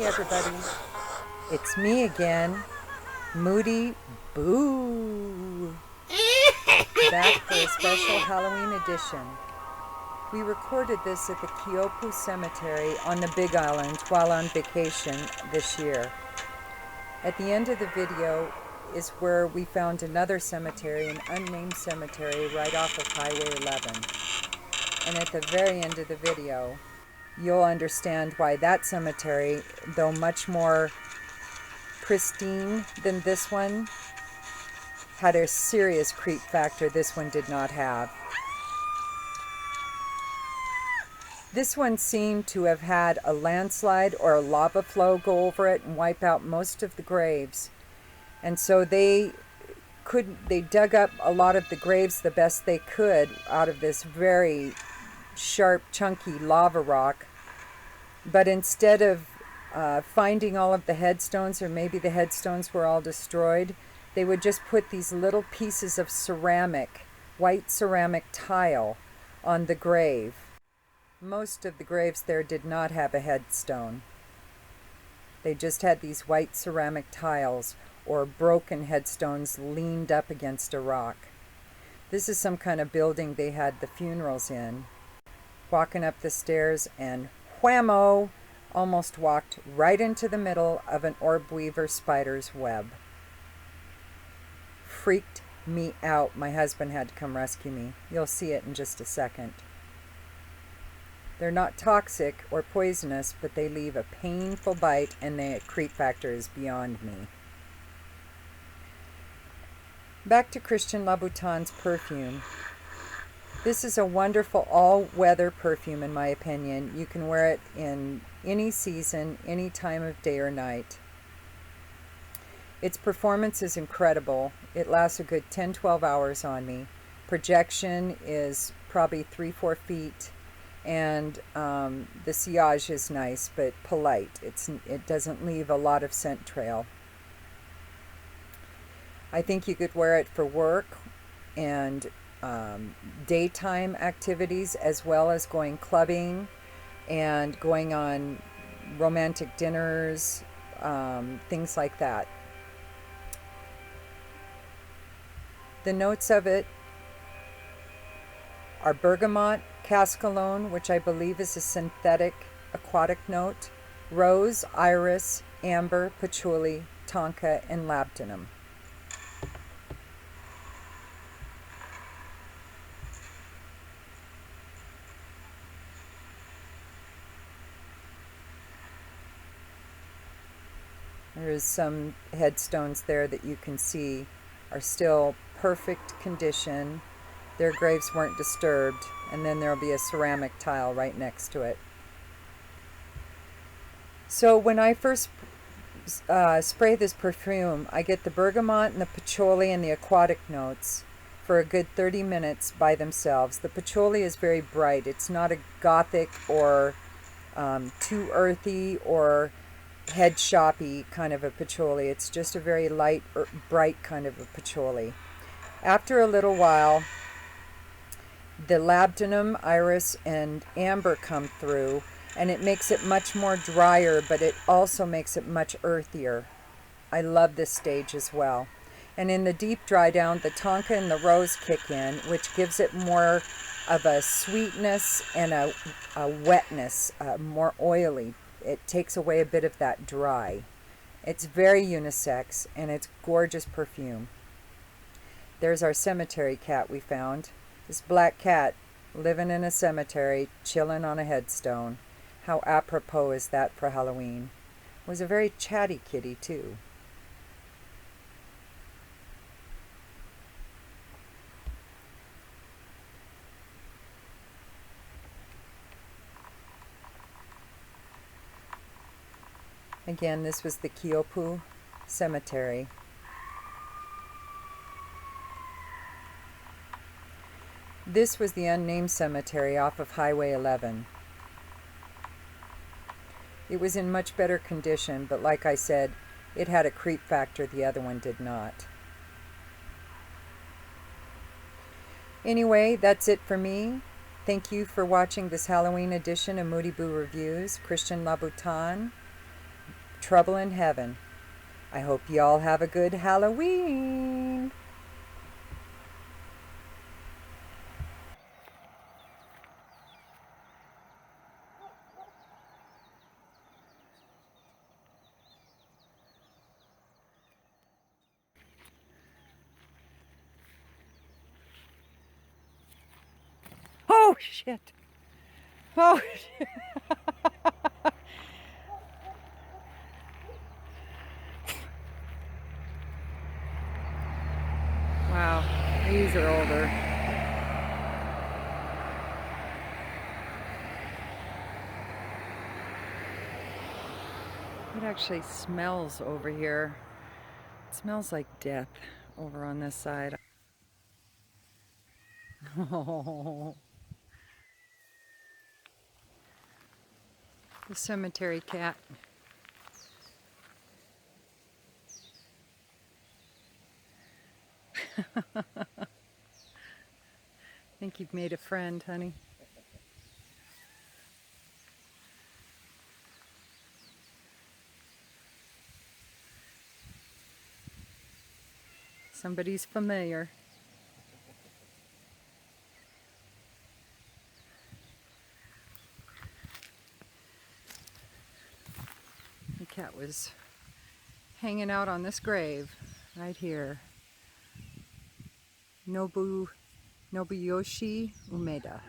Hey everybody, it's me again, Moody Boo, back for a special Halloween edition. We recorded this at the Keopu Cemetery on the Big Island while on vacation this year. At the end of the video is where we found another cemetery, an unnamed cemetery right off of Highway 11. And at the very end of the video, you'll understand why that cemetery, though much more pristine than this one, had a serious creep factor this one did not have. This one seemed to have had a landslide or a lava flow go over it and wipe out most of the graves. And so they dug up a lot of the graves the best they could out of this very sharp, chunky lava rock. But instead of finding all of the headstones, or maybe the headstones were all destroyed, they would just put these little pieces of ceramic, white ceramic tile on the grave. Most of the graves there did not have a headstone. They just had these white ceramic tiles or broken headstones leaned up against a rock. This is some kind of building they had the funerals in. Walking up the stairs and whammo! Almost walked right into the middle of an orb weaver spider's web. Freaked me out. My husband had to come rescue me. You'll see it in just a second. They're not toxic or poisonous, but they leave a painful bite, and the creep factor is beyond me. Back to Christian Louboutin's perfume. This is a wonderful all-weather perfume, in my opinion. You can wear it in any season, any time of day or night. Its performance is incredible. It lasts a good 10-12 hours on me. Projection is probably 3-4 feet. And the sillage is nice, but polite. It doesn't leave a lot of scent trail. I think you could wear it for work and daytime activities, as well as going clubbing and going on romantic dinners, things like that. The notes of it are bergamot, cascalone, which I believe is a synthetic aquatic note, rose, iris, amber, patchouli, tonka, and labdanum. There is some headstones there that you can see are still perfect condition. Their graves weren't disturbed, and then there'll be a ceramic tile right next to it. So when I first spray this perfume, I get the bergamot and the patchouli and the aquatic notes for a good 30 minutes by themselves. The patchouli is very bright. It's not a gothic or too earthy or head shoppy kind of a patchouli. It's just a very light, bright kind of a patchouli. After a little while, the labdanum, iris, and amber come through, and it makes it much more drier, but it also makes it much earthier. I love this stage as well. And in the deep dry down, the tonka and the rose kick in, which gives it more of a sweetness and a wetness, more oily. It takes away a bit of that dry. It's very unisex, and it's gorgeous perfume. There's our cemetery cat we found. This black cat living in a cemetery, chilling on a headstone. How apropos is that for Halloween? It was a very chatty kitty, too. Again, this was the Keopu Cemetery. This was the unnamed cemetery off of Highway 11. It was in much better condition, but like I said, it had a creep factor the other one did not. Anyway, that's it for me. Thank you for watching this Halloween edition of Moody Boo Reviews. Christian Louboutin. trouble in heaven. I hope you all have a good Halloween. Oh, shit. Oh, shit. Wow, these are older. It actually smells over here. It smells like death over on this side. Oh, the cemetery cat. I think you've made a friend, honey. Somebody's familiar. The cat was hanging out on this grave right here. Nobuyoshi Umeda.